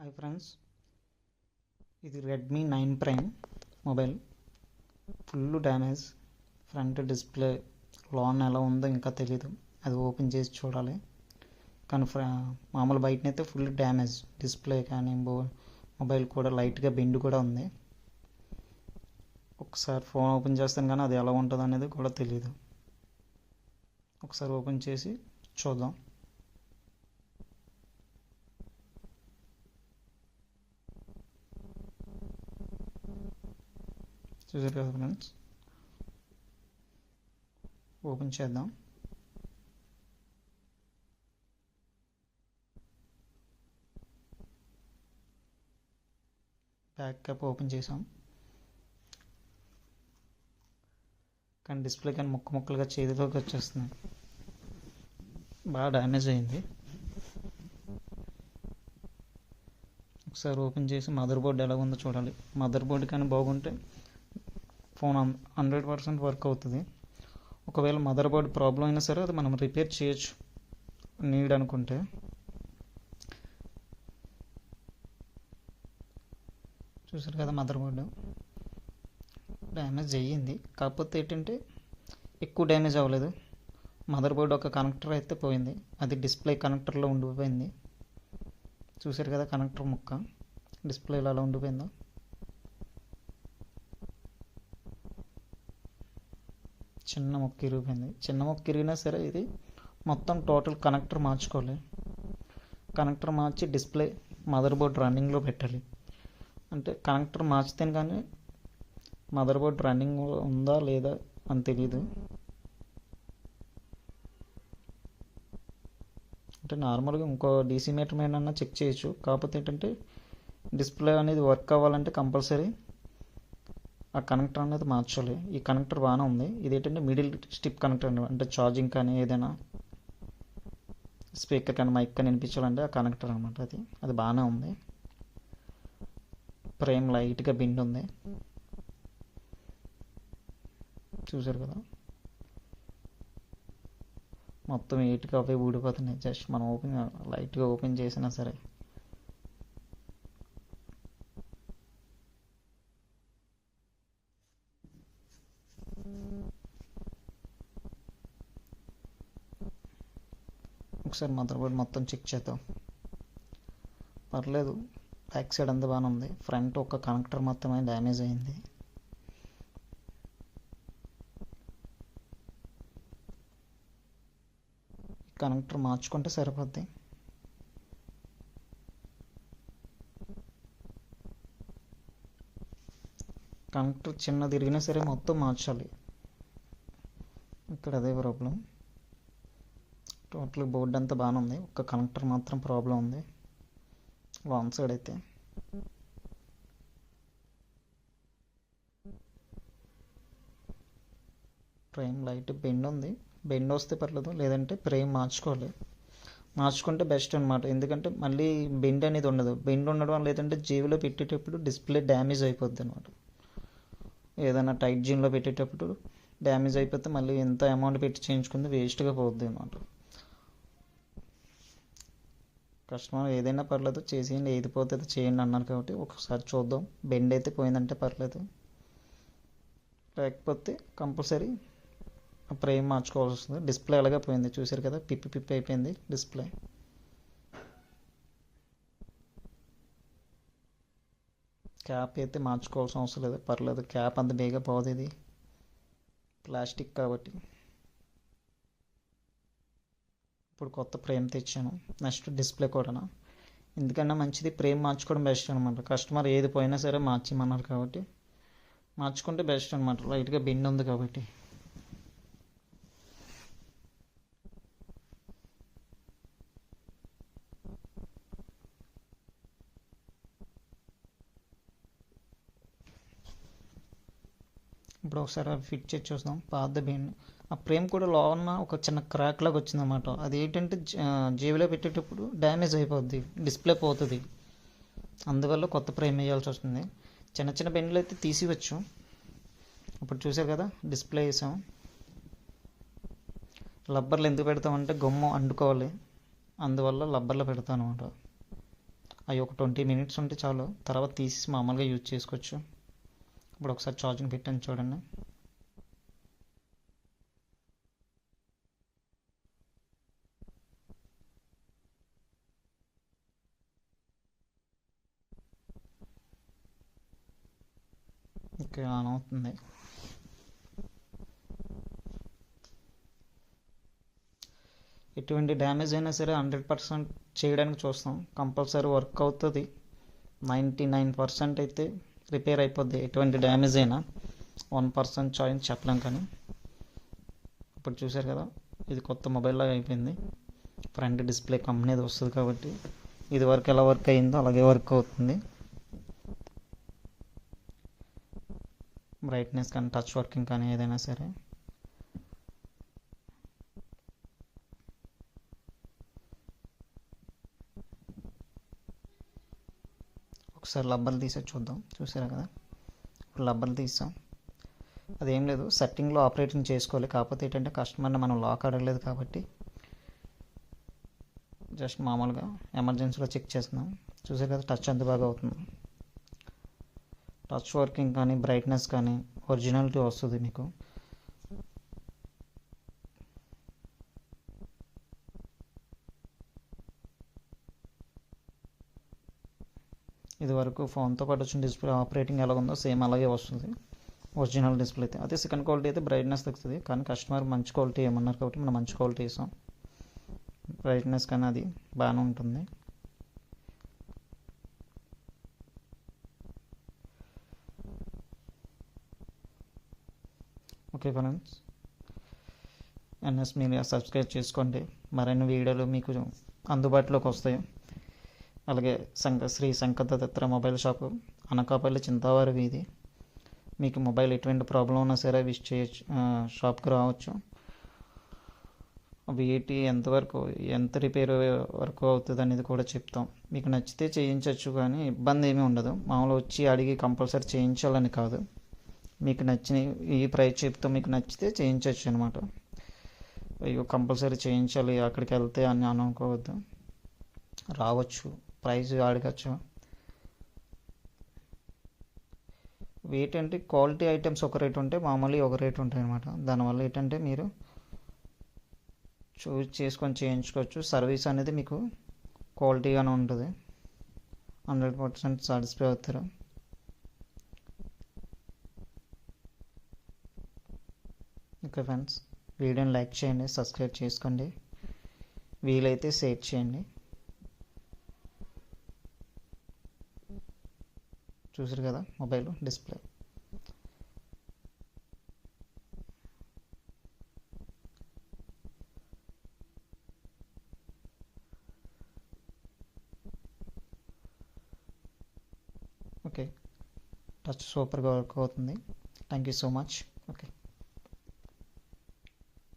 Hi friends, ఇది Redmi 9 Prime mobile. Full damage. Front display లాన్ ఎలా ఉందో ఇంకా తెలీదు, అది ఓపెన్ చేసి చూడాలి. కానీ మామూలు బయటనైతే ఫుల్ డ్యామేజ్. డిస్ప్లే కానీ మొబైల్ కూడా లైట్గా బెండ్ కూడా ఉంది. ఒకసారి ఫోన్ ఓపెన్ చేస్తాను కానీ అది ఎలా ఉంటుంది అనేది కూడా తెలీదు. ఒకసారి ఓపెన్ చేసి చూద్దాం. చూసారు కదా ఫ్రెండ్స్, ఓపెన్ చేద్దాం. బ్యాక్ క్యాప్ ఓపెన్ చేసాం కానీ డిస్ప్లే కానీ ముక్కలుగా చేతిలోకి వచ్చేస్తుంది. బాగా డ్యామేజ్ అయింది. ఒకసారి ఓపెన్ చేసి మదర్ బోర్డ్ ఎలా ఉందో చూడాలి. మదర్ బోర్డ్ కానీ బాగుంటే ఫోన్ 100% వర్క్ అవుతుంది. ఒకవేళ మదర్ బోర్డ్ ప్రాబ్లం అయినా సరే అది మనం రిపేర్ చేయొచ్చు నీడ్ అనుకుంటే. చూసారు కదా, మదర్ బోర్డు డ్యామేజ్ అయ్యింది. కాకపోతే ఏంటంటే ఎక్కువ డ్యామేజ్ అవ్వలేదు. మదర్ బోర్డు ఒక కనెక్టర్ అయితే పోయింది, అది డిస్ప్లే కనెక్టర్లో ఉండిపోయింది. చూసారు కదా, కనెక్టర్ ముక్క డిస్ప్లేలో అలా ఉండిపోయిందో. చిన్న మొక్క ఇరిగిపోయింది. చిన్న మొక్క ఇరిగినా సరే ఇది మొత్తం టోటల్ కనెక్టర్ మార్చుకోవాలి. కనెక్టర్ మార్చి డిస్ప్లే మదర్ బోర్డ్ రన్నింగ్లో పెట్టాలి. అంటే కనెక్టర్ మార్చితేనే కానీ మదర్ బోర్డ్ రన్నింగ్ ఉందా లేదా అని తెలీదు. అంటే నార్మల్గా ఇంకో డీసీ మీటర్ మీద చెక్ చేయొచ్చు. కాకపోతే ఏంటంటే డిస్ప్లే అనేది వర్క్ అవ్వాలంటే కంపల్సరీ ఆ కనెక్టర్ అనేది మార్చాలి. ఈ కనెక్టర్ బాగానే ఉంది. ఇది ఏంటంటే మిడిల్ స్టిప్ కనెక్టర్ అంటే ఛార్జింగ్ కానీ ఏదైనా స్పీకర్ కానీ మైక్ కానీ వినిపించాలంటే ఆ కనెక్టర్ అనమాట. అది బాగానే ఉంది. ఫ్రేమ్ లైట్గా బెండ్ ఉంది. చూసారు కదా, మొత్తం ఎయిట్గా అవే ఊడిపోతున్నాయి. జస్ట్ మనం లైట్గా ఓపెన్ చేసినా సరే. ఒకసారి మదర్ బోర్డ్ మొత్తం చెక్ చేద్దాం. పర్లేదు, బ్యాక్ సైడ్ అంతా బాగానే ఉంది. ఫ్రంట్ ఒక కనెక్టర్ మాత్రమే డ్యామేజ్ అయింది. కనెక్టర్ మార్చుకుంటే సరిపోద్ది. కనెక్టర్ చిన్నది తిరిగినా సరే మొత్తం మార్చాలి. ఇక్కడ అదే ప్రాబ్లం. టోటల్ బోర్డు అంతా బాగానే ఉంది, ఒక్క కనెక్టర్ మాత్రం ప్రాబ్లం ఉంది లాంగ్ సైడ్ అయితే. ఫ్రేమ్ లైట్ బెండ్ ఉంది. బెండ్ వస్తే పర్లేదు, లేదంటే ఫ్రేమ్ మార్చుకోవాలి. మార్చుకుంటే బెస్ట్ అనమాట. ఎందుకంటే మళ్ళీ బెండ్ అనేది ఉండదు. బెండ్ ఉండడం లేదంటే జేబులో పెట్టేటప్పుడు డిస్ప్లే డ్యామేజ్ అయిపోద్ది అనమాట. ఏదైనా టైట్ జీన్లో పెట్టేటప్పుడు డ్యామేజ్ అయిపోతే మళ్ళీ ఎంత అమౌంట్ పెట్టి చేయించుకుంది వేస్ట్గా పోద్ది అనమాట. కస్టమర్ ఏదైనా పర్లేదు చేసేయండి, ఏది పోతే చేయండి అన్నారు కాబట్టి ఒకసారి చూద్దాం. బెండ్ అయితే పోయిందంటే పర్లేదు, లేకపోతే కంపల్సరీ ఫ్రేమ్ మార్చుకోవాల్సి వస్తుంది. డిస్ప్లే అలాగే పోయింది. చూసారు కదా, పిప్పి అయిపోయింది డిస్ప్లే. క్యాప్ అయితే మార్చుకోవాల్సిన అవసరం లేదు, పర్లేదు. క్యాప్ అంత బేగా పోదు, ఇది ప్లాస్టిక్ కాబట్టి. ఇప్పుడు కొత్త ఫ్రేమ్ తెచ్చాను. నెక్స్ట్ డిస్ప్లే కూడా. ఎందుకన్నా మంచిది ఫ్రేమ్ మార్చుకోవడం బెస్ట్ అనమాట. కస్టమర్ ఏది పోయినా సరే మార్చిమన్నారు కాబట్టి మార్చుకుంటే బెస్ట్ అనమాట. లైట్గా బెండ్ ఉంది కాబట్టి. ఇప్పుడు ఒకసారి ఫిట్ చేసి చూస్తాం. పాత బెండ్ ఆ ఫ్రేమ్ కూడా లోన ఒక చిన్న క్రాక్ లాగా వచ్చిందన్నమాట. అది ఏంటంటే జేబులో పెట్టేటప్పుడు డ్యామేజ్ అయిపోద్ది, డిస్ప్లే పోతుంది. అందువల్ల కొత్త ఫ్రేమ్ వేయాల్సి వస్తుంది. చిన్న చిన్న బెండ్లు అయితే తీసివచ్చు. ఇప్పుడు చూసారు కదా, డిస్ప్లే వేసాం. రబ్బర్లు ఎందుకు పెడతామంటే గమ్ము అంటుకోవాలి, అందువల్ల రబ్బర్లో పెడతాను అనమాట. అవి ఒక 20 minutes ఉంటే చాలు, తర్వాత తీసి మామూలుగా యూజ్ చేసుకోవచ్చు. ఇప్పుడు ఒకసారి ఛార్జింగ్ పెట్టాను చూడండి. ఓకే, ఆన్ అవుతుంది. ఎటువంటి డ్యామేజ్ అయినా సరే 100% చేయడానికి చూస్తాం, కంపల్సరీ వర్క్ అవుతుంది. 99% అయితే రిపేర్ అయిపోద్ది. ఎటువంటి డ్యామేజ్ అయినా 1% చాయిస్ చెప్పలేం. కానీ ఇప్పుడు చూసారు కదా, ఇది కొత్త మొబైల్ లాగా అయిపోయింది. ఫ్రంట్ డిస్ప్లే కంపెనీది వస్తుంది కాబట్టి ఇది వరకు ఎలా వర్క్ అయ్యిందో అలాగే వర్క్ అవుతుంది. బ్రైట్నెస్ కానీ టచ్ వర్కింగ్ కానీ ఏదైనా సరే. ఒకసారి లబ్బలు తీసే చూద్దాం. చూసారా కదా, ఇప్పుడు లబ్బలు తీసాం. అదేం లేదు, సెట్టింగ్లో ఆపరేటింగ్ చేసుకోవాలి. కాకపోతే ఏంటంటే కస్టమర్ని మనం లాక్ అడగలేదు కాబట్టి జస్ట్ మామూలుగా ఎమర్జెన్సీలో చెక్ చేస్తున్నాం. చూసారు కదా, టచ్ ఎంత బాగా అవుతుంది. టచ్ వర్కింగ్ కానీ బ్రైట్నెస్ కానీ ఒరిజినాలిటీ వస్తుంది మీకు. ఇది వరకు ఫోన్తో పాటు వచ్చిన డిస్ప్లే ఆపరేటింగ్ ఎలా ఉందో సేమ్ అలాగే వస్తుంది ఒరిజినల్ డిస్ప్లే అయితే. అదే సెకండ్ క్వాలిటీ అయితే బ్రైట్నెస్ తగ్గుతుంది. కానీ కస్టమర్ మంచి క్వాలిటీ ఏమన్నారు కాబట్టి మనం మంచి క్వాలిటీ ఇస్తాం. బ్రైట్నెస్ కానీ అది బాగానే ఉంటుంది. Okay friends, NS Media subscribe చేసుకోండి. మరిన్ని వీడియోలు మీకు అందుబాటులోకి వస్తాయి. అలాగే శ్రీ శంకరదత్త మొబైల్ షాపు, అనకాపల్లి, చింతావారి వీధి. మీకు మొబైల్ ఎటువంటి ప్రాబ్లం ఉన్నా సరే విష్ చేయొచ్చు, షాప్కి రావచ్చు. వీటి ఎంత రిపేర్ వరకు అవుతుంది అనేది కూడా చెప్తాం. మీకు నచ్చితే చేయించవచ్చు, కానీ ఇబ్బంది ఏమీ ఉండదు. మామూలు వచ్చి అడిగి కంపల్సరీ చేయించాలని కాదు. మీకు నచ్చిన ఈ ప్రైస్ చెప్తాం, మీకు నచ్చితే చేయించవచ్చు అనమాట. అయ్యో కంపల్సరీ చేయించాలి అక్కడికి వెళ్తే అని అనుకోవద్దు. రావచ్చు, ప్రైస్ అడగచ్చు. ఏంటంటే క్వాలిటీ ఐటమ్స్ ఒక రేట్ ఉంటే మామూలు ఒక రేట్ ఉంటాయి అనమాట. దానివల్ల ఏంటంటే మీరు చూస్ చేసుకొని చేయించుకోవచ్చు. సర్వీస్ అనేది మీకు క్వాలిటీగానే ఉంటుంది. 100% సాటిస్ఫై అవుతారు. ఓకే ఫ్రెండ్స్, వీడియోని లైక్ చేయండి, సబ్స్క్రైబ్ చేసుకోండి, వీలైతే షేర్ చేయండి. చూసారు కదా మొబైల్ డిస్ప్లే. ఓకే, టచ్ సూపర్గా వర్క్ అవుతుంది. Thank you so much.